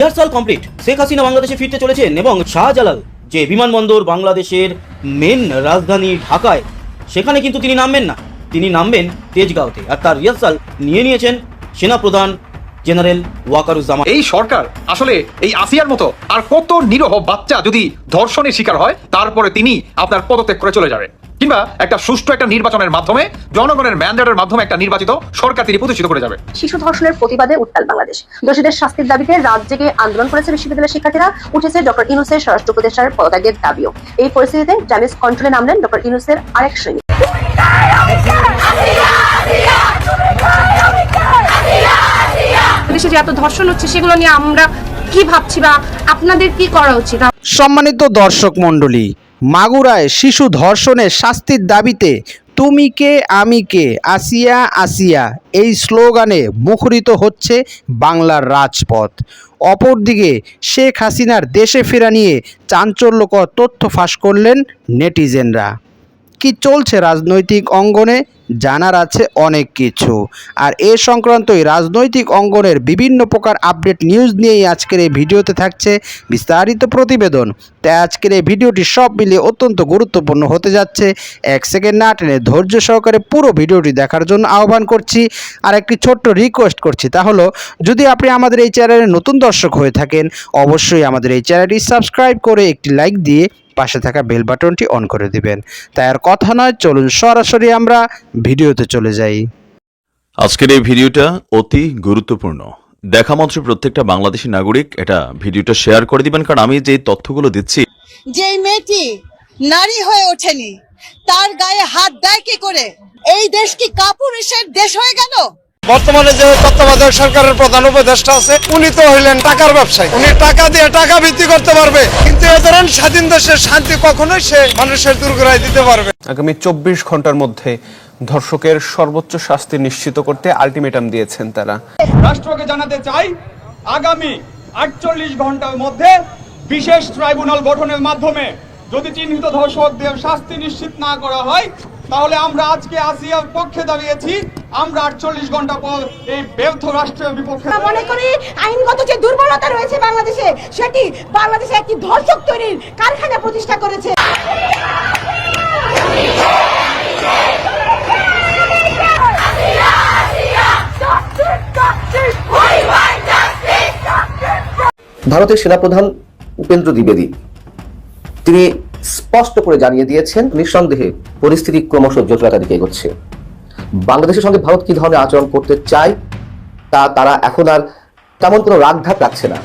Rehearsal complete. Sheikh Hasina বাংলাদেশে ফিরতে চলেছেন এবং শাহজালাল যে বিমানবন্দর বাংলাদেশের মেন রাজধানী ঢাকায়, সেখানে কিন্তু তিনি নামবেন না, তিনি নামবেন তেজগাঁওতে। আর তার রিহার্সাল নিয়ে নিয়েছেন সেনাপ্রধান জেনারেল ওয়াকারুজ্জামান। এই সরকার আসলে এই আসিয়ার মতো আর কত নিরহ বাচ্চা যদি ধর্ষণের শিকার হয় তারপরে তিনি আপনার পদত্যাগ করে চলে যাবে, কিংবা একটা সুষ্ঠু একটা নির্বাচনের মাধ্যমে জনগণের ম্যান্ডেটের মাধ্যমে একটা নির্বাচিত সরকার তিনি প্রতিষ্ঠিত করে যাবে। শিশু ধর্ষণের প্রতিবাদে উত্তাল বাংলাদেশ। দোষীদের শাস্তির দাবিতে রাত জেগে আন্দোলন করেছে বিশ্ববিদ্যালয়ের শিক্ষার্থীরা। উঠেছে ডক্টর ইউনূসের স্বরাষ্ট্র উপদেষ্টার পদত্যাগের দাবিও। এই পরিস্থিতিতে ড্যামেজ কন্ট্রোলে নামলেন ডক্টর ইউনূসের আরেক সৈনিক। দেশে যে এত ধর্ষণ হচ্ছে সেগুলো নিয়ে আমরা কি ভাবছি বা আপনাদের কি করা উচিত? সম্মানিত দর্শক মণ্ডলী, মাগুরায় শিশু ধর্ষণের শাস্তির দাবিতে তুমি কে আমি কে, আসিয়া আসিয়া এই স্লোগানে মুখরিত হচ্ছে বাংলার রাজপথ। অপরদিকে শেখ হাসিনার দেশে ফেরা নিয়ে চাঞ্চল্যকর তথ্য ফাঁস করলেন নেটিজেনরা। কি চলছে রাজনৈতিক অঙ্গনে জানার আছে অনেক কিছু, আর এ সংক্রান্তই রাজনৈতিক অঙ্গনের বিভিন্ন প্রকার আপডেট নিউজ নিয়েই আজকের এই ভিডিওতে থাকছে বিস্তারিত প্রতিবেদন। তাই আজকের এই ভিডিওটি সব মিলিয়ে অত্যন্ত গুরুত্বপূর্ণ হতে যাচ্ছে। এক সেকেন্ড না টেনে ধৈর্য সহকারে পুরো ভিডিওটি দেখার জন্য আহ্বান করছি। আর একটি ছোট্ট রিকোয়েস্ট করছি, তা হলো যদি আপনি আমাদের এই চ্যানেলে নতুন দর্শক হয়ে থাকেন অবশ্যই আমাদের এই চ্যানেলটি সাবস্ক্রাইব করে একটি লাইক দিয়ে পাশে থাকা বেল বাটনটি অন করে দিবেন। তাই আর কথা নয়, চলুন সরাসরি আমরা ভিডিওতে চলে যাই। আজকের এই ভিডিওটা অতি গুরুত্বপূর্ণ। দেখা মাত্র প্রত্যেকটা বাংলাদেশী নাগরিক এটা ভিডিওটা শেয়ার করে দিবেন, কারণ আমি যে তথ্যগুলো দিচ্ছি, যেই মেয়েটি নারী হয়ে ওঠেনি তার গায়ে হাত দেয় কি করে? এই দেশ কি কাপুরুষের দেশ হয়ে গেল? বর্তমানে যে তত্ত্বাবধায়ক সরকারের প্রধান উপদেষ্টা আছে উনি তো হইলেন টাকার ব্যবসায়ী। উনি টাকা দিয়ে টাকা ভিত্তি করতে পারবে, কিন্তু এ ধরনের স্বাধীন দেশের শান্তি কখনোই সে মানুষের দূর করাই দিতে পারবে। আগামী 24 ঘন্টার মধ্যে ধর্ষকের সর্বোচ্চ শাস্তি নিশ্চিত করতে আলটিমেটাম দিয়েছেন তারা। রাষ্ট্রকে জানাতে চাই, আগামী 48 ঘন্টার মধ্যে বিশেষ ট্রাইব্যুনাল গঠনের মাধ্যমে যদি চিহ্নিত ধর্ষকদের শাস্তি নিশ্চিত না করা হয়, তাহলে আমরা আজকে আসিয়ার পক্ষে দাঁড়িয়েছি, আমরা 48 ঘন্টা পর এই ব্যর্থ রাষ্ট্রের বিপক্ষে। মনে করি আইনগত যে দুর্বলতা রয়েছে বাংলাদেশে, সেটি বাংলাদেশে একটি ধর্ষক তৈরির কারখানা প্রতিষ্ঠা করেছে। ভারতের সেনাপ্রধান উপেন্দ্র দ্বিবেদী তিনি স্পষ্ট করে জানিয়ে দিয়েছেন, নিঃসন্দেহে পরিস্থিতি ক্রমশ জটিলতার দিকে এগোচ্ছে। বাংলাদেশের সঙ্গে ভারত কি ধরনের আচরণ করতে চায় তা তারা এখন আর তেমন কোনো রাগঢাক রাখছে না,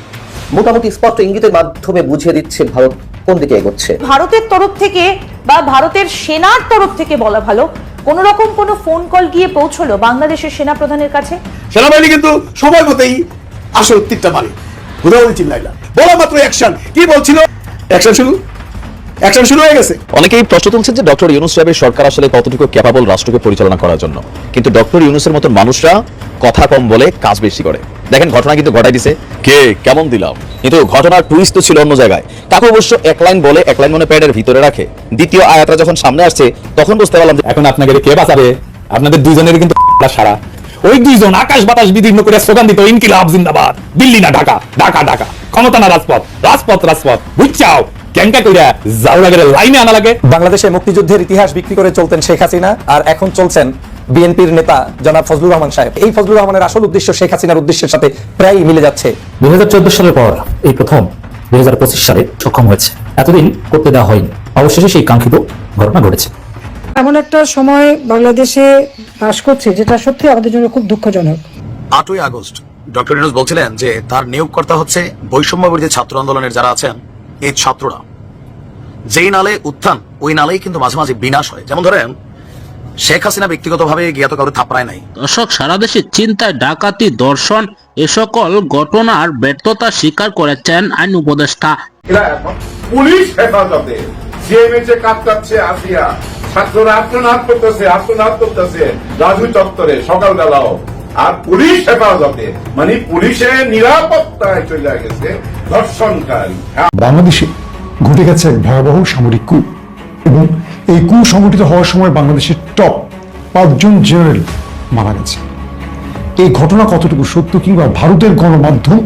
মোটামুটি স্পষ্ট ইঙ্গিতের মাধ্যমে বুঝিয়ে দিচ্ছে ভারত কোন দিকে এগোচ্ছে। ভারতের তরফ থেকে বা ভারতের সেনার তরফ থেকে বলা ভালো, কোন রকম কোন ফোন কল গিয়ে পৌঁছলো বাংলাদেশের সেনা প্রধানের কাছে? সেনাবাহিনী কিন্তু সময় মতেই আসল তীরটা মারে, বুঝাবো চিল্লাইলা বলা মাত্র অ্যাকশন। কি বলছিল? অ্যাকশন শুরু হয়ে গেছে। অনেকেই প্রশ্ন তুলছেন যে ডক্টর ইউনূস সাহেবের সরকার আসলে কতটুকু ক্যাপাবল রাষ্ট্রকে পরিচালনা করার জন্য, কিন্তু ডক্টর ইউনূসের মতন মানুষরা কথা কম বলে কাজ বেশি করে। দেখেন ঘটনা কিন্তু ঘটাই দিছে কে, কেমন দিলাম, কিন্তু ঘটনার টুইস্ট তো ছিল অন্য জায়গায়। কাকু অবশ্য এক লাইন বলে এক লাইন মনে প্যাডের ভিতরে রাখে। দ্বিতীয় আয়াতটা যখন সামনে আসছে তখন বুঝতে পারলাম এখন আপনাকে কে বাঁচাবে? আপনাদের দুইজনের কিন্তু সারা ওই দুইজন আকাশ বাতাস বিদীর্ণ করে স্লোগান দিত, ইনকিলাব জিন্দাবাদ, দিল্লি না ঢাকা, ঢাকা ঢাকা, ক্ষমতা না রাজপথ, রাজপথ রাজপথ, বুঝছাও ক্যাঙ্কা কইরা জাউরাগের লাইনে আনা লাগে। বাংলাদেশে মুক্তিযুদ্ধের ইতিহাস বিক্রি করে চলতেন শেখ হাসিনা, আর এখন চলছেন বিএনপির নেতা জনাব ফজলুর রহমান সাহেব। এই ফজলুর রহমানের আসল উদ্দেশ্য শেখ হাসিনার উদ্দেশ্যের সাথে প্রায় মিলে যাচ্ছে। 2014 সালের পর এই প্রথম 2025 সালে সক্ষম হয়েছে, এতদিন করতে দেওয়া হয়নি, অবশেষে সেই কাঙ্ক্ষিত ঘটনা ঘটেছে। এমন একটা সময় বাংলাদেশে বাস করছে যেটা সত্যি আমাদের জন্য খুব দুঃখজনক। 8ই আগস্ট ডক্টর ইউনূস বলছিলেন যে তার নিয়োগকর্তা হচ্ছে বৈষম্য বিরোধী ছাত্র আন্দোলনের যারা আছেন এই ছাত্ররা। যেই নালে উত্থান ওই নালেই কিন্তু মাঝে মাঝে বিনাশ হয়। যেমন ধরেন শেখ হাসিনা ব্যক্তিগতভাবে গিয়ে তো কাউকে থাপড়ায় নাই। দর্শক, সারা দেশে চিন্তায়, ডাকাতি, ধর্ষণ এ সকল ঘটনার ব্যর্থতা স্বীকার করেছেন আইন উপদেষ্টা। পুলিশ হেফাজতে সিএমএইচে কাজ করছে আসিয়া, ছাত্ররা আত্মনাদ করতেছে রাজু চত্বরে সকালবেলাও, আর পুলিশ হেফাজতে মানে পুলিশের নিরাপত্তায় চলে গেছে ধর্ষণকারী। বাংলাদেশে ঘটে গেছে এক ভয়াবহ সামরিক কূ, এবং এই কূ সংগঠিত হওয়ার সময় বাংলাদেশের টপ 5 জন জেনারেল মারা গেছে। এই ঘটনা কতটুকু সত্য কিংবা ভারতের গণমাধ্যম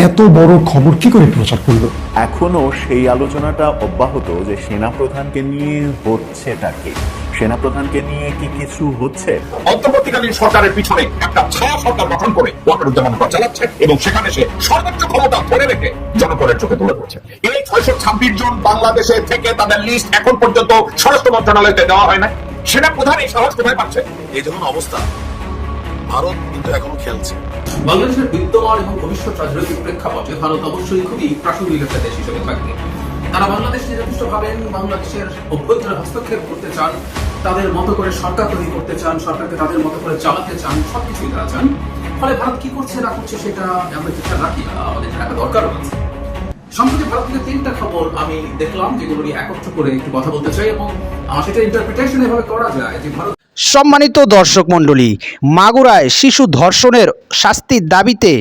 এত বড় খবর কি করে প্রচার করলো? এখনো সেই আলোচনাটা অব্যাহত যে সেনাপ্রধানকে নিয়ে হচ্ছেটা কি, সেনাপ্রধানকে নিয়ে কি কিছু হচ্ছে। অন্তর্বর্তীকালীন সরকারের পিছনে একটা ছায়া সরকার গঠন করে ওয়াকারুজ্জামান চালাচ্ছে এবং সেখানে সে সর্বোচ্চ ক্ষমতা ধরে রেখে জনগণের চোখে তুলে ধরছে। এই 626 জন বাংলাদেশে থেকে তাদের লিস্ট এখন পর্যন্ত স্বরাষ্ট্র মন্ত্রণালয়তে দেওয়া হয় না। সেনাপ্রধান এই সাহস কোথায় পাচ্ছে? এই যখন অবস্থা, ভারত কিন্তু এখনো খেলছে। বাংলাদেশের বিদ্যমান এবং ভবিষ্যৎ রাজনৈতিক প্রেক্ষাপটে ভারত অবশ্যই খুবই প্রাসঙ্গিক একটা দেশ হিসেবে থাকবে। তারা বাংলাদেশকে যথেষ্ট ভাবেন, বাংলাদেশের অভ্যন্তরে হস্তক্ষেপ করতে চান, তাদের মতো করে সরকার তৈরি করতে চান, সরকারকে তাদের মতো করে চালাতে চান, সবকিছুই তারা চান। ফলে ভারত কি করছে না করছে সেটা আমরা খেয়াল রাখি না, আমাদের রাখা দরকারও আছে। সম্প্রতি ভারত থেকে 3টা খবর আমি দেখলাম যেগুলো নিয়ে একত্র করে একটু কথা বলতে চাই এবং সেটা ইন্টারপ্রিটেশন এভাবে করা যায় যে ভারত। সম্মানিত দর্শক মণ্ডলী, মাগুরায় শিশু ধর্ষণের শাস্তির দাবিতে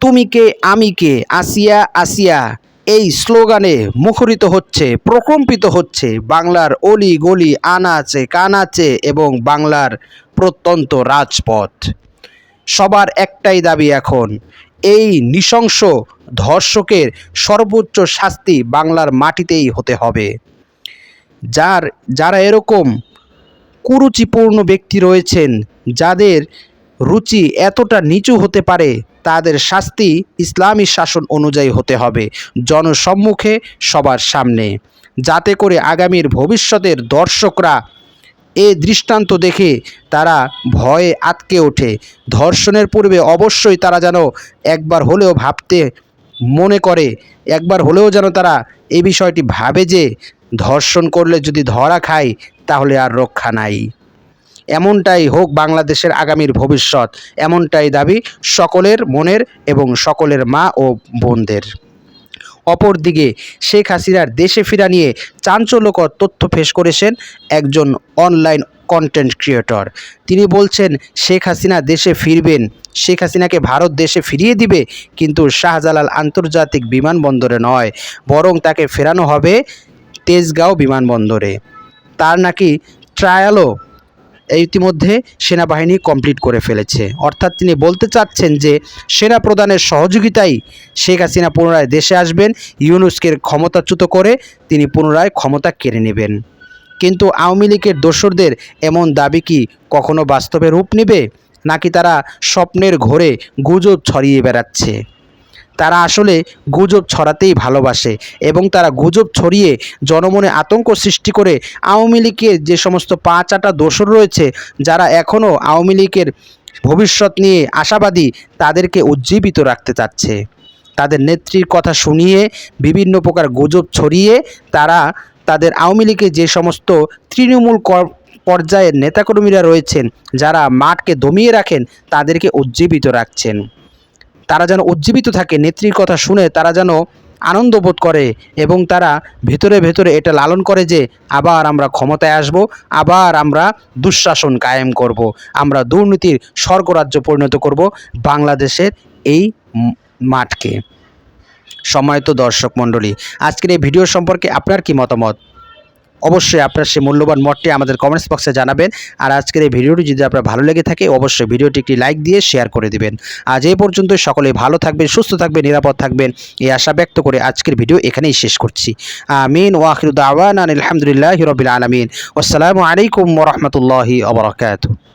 তুমি কে আমি কে, আসিয়া আসিয়া এই স্লোগানে মুখরিত হচ্ছে, প্রকম্পিত হচ্ছে বাংলার অলি গলি, আনাচে কানাচে এবং বাংলার প্রত্যন্ত রাজপথ। সবার একটাই দাবি এখন, এই নৃশংস ধর্ষকের সর্বোচ্চ শাস্তি বাংলার মাটিতেই হতে হবে। যারা এরকম কুরুচিপূর্ণ ব্যক্তি রয়েছেন, যাদের রুচি এতটা নিচু হতে পারে, তাদের শাস্তি ইসলামী শাসন অনুযায়ী হতে হবে, জনসম্মুখে সবার সামনে, যাতে করে আগামীর ভবিষ্যতের দর্শকরা এ দৃষ্টান্ত দেখে তারা ভয়ে আটকে ওঠে। ধর্ষণের পূর্বে অবশ্যই তারা যেন একবার হলেও ভাবতে মনে করে, একবার হলেও যেন তারা এই বিষয়টি ভাবে যে ধর্ষণ করলে যদি ধরা খায় তাহলে আর রক্ষা নাই। এমনটাই হোক বাংলাদেশের আগামীর ভবিষ্যৎ, এমনটাই দাবি সকলের মনের এবং সকলের মা ও বোনদের। অপরদিকে শেখ হাসিনার দেশে ফেরা নিয়ে চাঞ্চল্যকর তথ্য পেশ করেছেন একজন অনলাইন কন্টেন্ট ক্রিয়েটর। তিনি বলছেন শেখ হাসিনা দেশে ফিরবেন, শেখ হাসিনাকে ভারত দেশে ফিরিয়ে দিবে, কিন্তু শাহজালাল আন্তর্জাতিক বিমানবন্দরে নয়, বরং তাকে ফেরানো হবে তেজগাঁও বিমানবন্দরে। তার নাকি ট্রায়ালও ইতিমধ্যে সেনাবাহিনী কমপ্লিট করে ফেলেছে। অর্থাৎ তিনি বলতে চাচ্ছেন যে সেনা প্রধানের সহযোগিতায় শেখ হাসিনা পুনরায় দেশে আসবেন, ইউনূসকে ক্ষমতাচ্যুত করে তিনি পুনরায় ক্ষমতা কেড়ে নেবেন। কিন্তু আওয়ামী লীগের দোসরদের এমন দাবি কি কখনো বাস্তবে রূপ নেবে, নাকি তারা স্বপ্নের ঘোরে গুজব ছড়িয়ে বেড়াচ্ছে? তারা আসলে গুজব ছড়াতেই ভালোবাসে এবং তারা গুজব ছড়িয়ে জনমনে আতঙ্ক সৃষ্টি করে আওয়ামী লীগের যে সমস্ত 5-8টা দোসর রয়েছে, যারা এখনও আওয়ামী লীগের ভবিষ্যৎ নিয়ে আশাবাদী, তাদেরকে উজ্জীবিত রাখতে চাচ্ছে। তাদের নেত্রীর কথা শুনিয়ে বিভিন্ন প্রকার গুজব ছড়িয়ে তারা তাদের আওয়ামী লীগের যে সমস্ত তৃণমূল পর্যায়ের নেতাকর্মীরা রয়েছেন, যারা মাঠকে দমিয়ে রাখেন, তাদেরকে উজ্জীবিত রাখছেন। তারা যেন উজ্জীবিত থাকে, নেত্রীর কথা শুনে তারা যেন আনন্দ বোধ করে এবং তারা ভেতরে ভেতরে এটা লালন করে যে আবার আমরা ক্ষমতায় আসব, আবার আমরা দুঃশাসন কায়েম করব, আমরা দুর্নীতির স্বর্গরাজ্য পরিণত করব বাংলাদেশের এই মাঠকে। সম্মানিত দর্শক মণ্ডলী, আজকের এই ভিডিও সম্পর্কে আপনার কি মতামত? অবশ্যই আপনার সেই মূল্যবান মতটি আমাদের কমেন্টস বক্সে জানাবেন। আর আজকের এই ভিডিওটি যদি আপনার ভালো লেগে থাকে, অবশ্যই ভিডিওটি একটি লাইক দিয়ে শেয়ার করে দিবেন। আজ এই পর্যন্ত, সকলে ভালো থাকবেন, সুস্থ থাকবেন, নিরাপদ থাকবেন, এই আশা ব্যক্ত করে আজকের ভিডিও এখানেই শেষ করছি। আমিন ওয়া আখিরু দাওয়ানা আলহামদুলিল্লাহি রাব্বিল আলামিন। আসসালামু আলাইকুম ওয়া রাহমাতুল্লাহি ওয়া বারাকাতুহু।